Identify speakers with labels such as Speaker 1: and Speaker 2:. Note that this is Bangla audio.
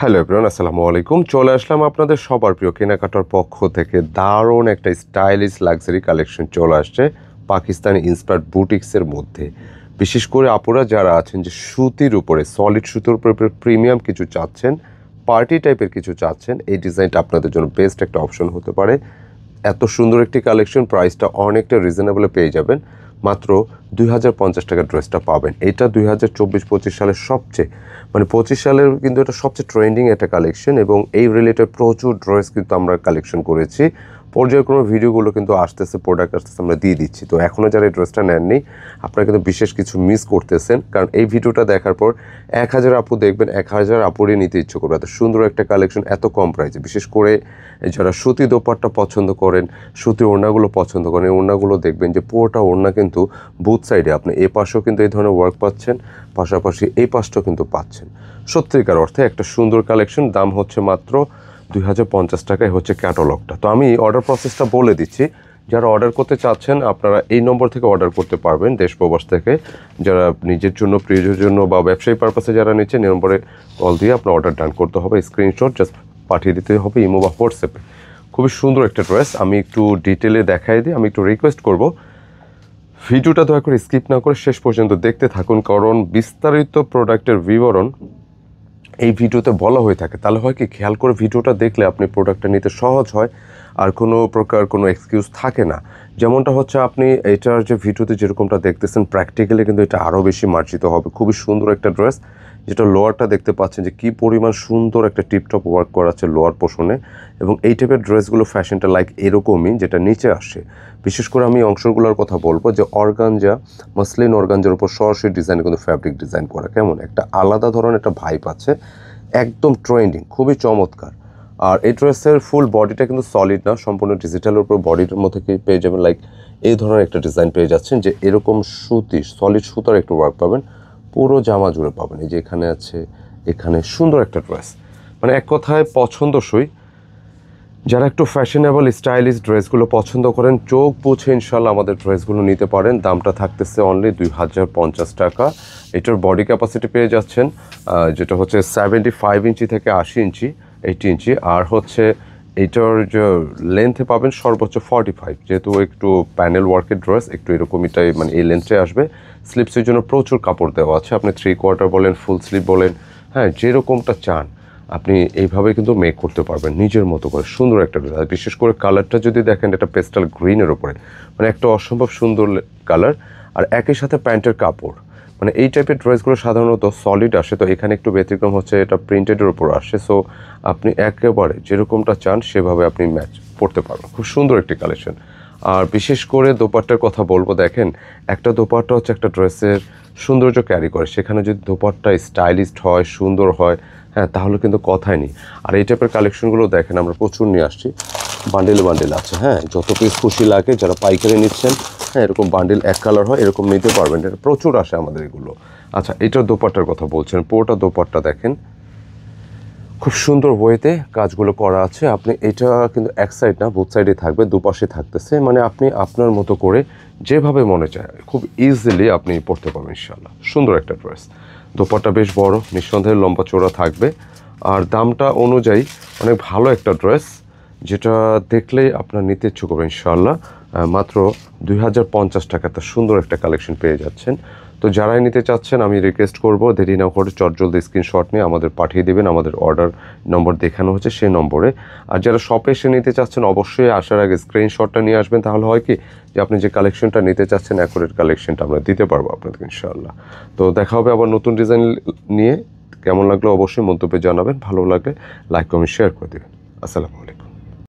Speaker 1: হ্যালো এভরিওয়ান, আসসালামু আলাইকুম। চলে আসলাম আপনাদের সবার প্রিয় কেনাকাটার পক্ষ থেকে। দারুণ একটা স্টাইলিশ লাক্সারি কালেকশন চলে আসছে পাকিস্তানি ইন্সপায়ার্ড বুটিক্সের মধ্যে। বিশেষ করে আপুরা যারা আছেন যে সুতির উপরে, সলিড সুতোর উপরে প্রিমিয়াম কিছু চাচ্ছেন, পার্টি টাইপের কিছু চাচ্ছেন, এই ডিজাইনটা আপনাদের জন্য বেস্ট একটা অপশন হতে পারে। এত সুন্দর একটি কালেকশন, প্রাইসটা অনেকটা রিজনেবলে পেয়ে যাবেন। মাত্র 2050 টাকার ড্রেসটা পাবেন। এটা 2024-25 সালের সবচেয়ে 25 সালের কিন্তু এটা সবচেয়ে ট্রেন্ডিং একটা কালেকশন, এবং এই রিলেটেড প্রচুর ড্রেস কিন্তু আমরা কালেকশন করেছি। পর্যায়ক্রমে ভিডিওগুলো কিন্তু আসতেছে, প্রোডাক্ট আসতেছে, আমরা দিয়ে দিচ্ছি। তো এখনও যারা এই ড্রেসটা নেননি, আপনারা কিন্তু বিশেষ কিছু মিস করতেছেন, কারণ এই ভিডিওটা দেখার পর 1000 আপু দেখবেন, 1000 আপুরই নিতে ইচ্ছে করবে। এত সুন্দর একটা কালেকশন এত কম প্রাইসে। বিশেষ করে যারা সুতি দোপাট্টা পছন্দ করেন, সুতি ওড়নাগুলো পছন্দ করেন, এই ওড়নাগুলো দেখবেন যে পুরোটা ওড়না কিন্তু বুথ সাইডে আপনি এ পাশেও কিন্তু এই ধরনের ওয়ার্ক পাচ্ছেন, পাশাপাশি এই পাশটাও কিন্তু পাচ্ছেন। সত্যিকার অর্থে একটা সুন্দর কালেকশন। দাম হচ্ছে মাত্র 2050 টাকায় হচ্ছে ক্যাটালগটা। তো আমি অর্ডার প্রসেসটা বলে দিচ্ছি। যারা অর্ডার করতে চাচ্ছেন আপনারা এই নম্বর থেকে অর্ডার করতে পারবেন, দেশ প্রবাস থেকে। যারা নিজের জন্য, প্রিয়জনের জন্য বা ব্যবসায়ী পারপাসে যারা নিচ্ছেন, এই নম্বরে কল দিয়ে আপনার অর্ডার ডান করতে হবে। স্ক্রিনশট জাস্ট পাঠিয়ে দিতে হবে ইমো বা হোয়াটসঅ্যাপে। খুবই সুন্দর একটা ড্রেস। আমি একটু ডিটেলে দেখাই দিই। আমি একটু রিকোয়েস্ট করব, ভিডিওটা দয়া করে স্কিপ না করে শেষ পর্যন্ত দেখতে থাকুন, কারণ বিস্তারিত প্রোডাক্টের বিবরণ এই ভিডিওতে বলা হয়ে থাকে। তাহলে হয় কি, খেয়াল করে ভিডিওটা দেখলে আপনি প্রোডাক্টটা নিতে সহজ হয়, আর কোনো প্রকার কোনো এক্সকিউজ থাকে না। যেমনটা হচ্ছে আপনি এটার যে ভিডিওতে যেরকমটা দেখতেছেন, প্র্যাকটিক্যালি কিন্তু এটা আরও বেশি মার্জিত হবে। খুবই সুন্দর একটা ড্রেস, যেটা লোয়ারটা দেখতে পাচ্ছেন যে কী পরিমাণ সুন্দর একটা টিপটপ ওয়ার্ক করা আছে লোয়ার পোর্শনে। এবং এই টাইপের ড্রেসগুলো ফ্যাশনটা লাইক এরকমই, যেটা নিচে আসে। বিশেষ করে আমি অংশগুলোর কথা বলবো যে অর্গানজা, মাসলিন অর্গানজার উপর সরাসরি ডিজাইন কিন্তু ফ্যাব্রিক ডিজাইন করা, কেমন একটা আলাদা ধরনের একটা ভাইব আছে, একদম ট্রেন্ডিং, খুবই চমৎকার। আর এই ড্রেসের ফুল বডিটা কিন্তু সলিড না, সম্পূর্ণ ডিজিটালের উপর বডিটার মধ্যে পেয়ে যাবেন লাইক এই ধরনের একটা ডিজাইন পেয়ে যাচ্ছেন, যে এরকম সুতি সলিড সুতার একটু ওয়ার্ক পাবেন, পুরো জামা জুড়ে পাবেন। এই যে এখানে আছে, এখানে সুন্দর একটা ড্রেস, এক কথায় পছন্দসই। যারা একটু ফ্যাশনেবল স্টাইলিশ ড্রেসগুলো পছন্দ করেন, চোখ বুঝে ইনশাল্লাহ আমাদের ড্রেসগুলো নিতে পারেন। দামটা থাকতেছে অনলি 2050 টাকা। এটার বডি ক্যাপাসিটি পেয়ে যাচ্ছেন যেটা হচ্ছে 75 ইঞ্চি থেকে 80 ইঞ্চি, 80 ইঞ্চি। আর হচ্ছে এটার যে লেন্থে পাবেন সর্বোচ্চ 45, যেহেতু একটু প্যানেল ওয়ার্কের ড্রেস, একটু এরকমইটাই এই লেন্থে আসবে। স্লিপসের জন্য প্রচুর কাপড় দেওয়া আছে, আপনি 3/4 বলেন, ফুল স্লিপ বলেন, হ্যাঁ যেরকমটা চান আপনি এইভাবে কিন্তু মেক করতে পারবেন নিজের মতো করে। সুন্দর একটা ড্রেস। বিশেষ করে কালারটা যদি দেখেন, এটা পেস্টাল গ্রিনের ওপরে, একটা অসম্ভব সুন্দর কালার। আর একই সাথে প্যান্টের কাপড়, এই টাইপের ড্রেসগুলো সাধারণত সলিড আসে, তো এখানে একটু ব্যতিক্রম হচ্ছে, এটা প্রিন্টেডের উপর আসে। সো আপনি একেবারে যেরকমটা চান সেভাবে আপনি ম্যাচ পড়তে পারবেন। খুব সুন্দর একটি কালেকশন। আর বিশেষ করে দোপাট্টার কথা বলবো, দেখেন একটা দোপাট্টা হচ্ছে একটা ড্রেসের সৌন্দর্য ক্যারি করে। সেখানে যদি দোপাট্টা স্টাইলিশড হয়, সুন্দর হয়, হ্যাঁ তাহলে কিন্তু কথাই নেই। আর এই টাইপের কালেকশনগুলো দেখেন আমরা প্রচুর নিয়ে আসছি, বান্ডেল বান্ডেল আছে। হ্যাঁ যত পিস খুশি লাগে, যারা পাইকারি নিচ্ছেন, হ্যাঁ এরকম বান্ডেল এক কালার হয় এরকম নিতে পারবেন, এটা প্রচুর আসে আমাদের এগুলো। আচ্ছা, এটার দোপাট্টার কথা বলছেন, পুরোটা দোপাট্টা দেখেন খুব সুন্দর ওয়েতে কাজগুলো করা আছে। আপনি এটা কিন্তু এক সাইড না, বুথ সাইডে থাকবে, দুপাশে থাকতেছে। আপনি আপনার মতো করে যেভাবে মনে চায় খুব ইজিলি আপনি পড়তে পারবেন ইনশাল্লাহ। সুন্দর একটা ড্রেস, দোপাট্টা বেশ বড়, নিঃসন্দেহে লম্বা চওড়া থাকবে। আর দামটা অনুযায়ী অনেক ভালো একটা ড্রেস, যেটা দেখলেই আপনার নিতে ইচ্ছুক করবেন ইনশাল্লাহ। মাত্র 2050 টাকাতে সুন্দর একটা কালেকশন পেয়ে যাচ্ছেন। তো যারাই নিতে চাচ্ছেন, আমি রিকোয়েস্ট করবো দেরি না করে চটজলদি স্ক্রিনশট নিয়ে আমাদের পাঠিয়ে দেবেন। আমাদের অর্ডার নম্বর দেখানো হচ্ছে সেই নম্বরে। আর যারা শপে এসে নিতে চাচ্ছেন, অবশ্যই আসার আগে স্ক্রিনশটটা নিয়ে আসবেন। তাহলে হয় কি, যে আপনি যে কালেকশনটা নিতে চাচ্ছেন অ্যাকুরেট কালেকশনটা আমরা দিতে পারবো আপনাদের ইনশাআল্লাহ। তো দেখা হবে আবার নতুন ডিজাইন নিয়ে। কেমন লাগলো অবশ্যই মন্তব্যে জানাবেন। ভালো লাগলে লাইক কমেন্ট শেয়ার করে দেবেন। আসসালামু আলাইকুম।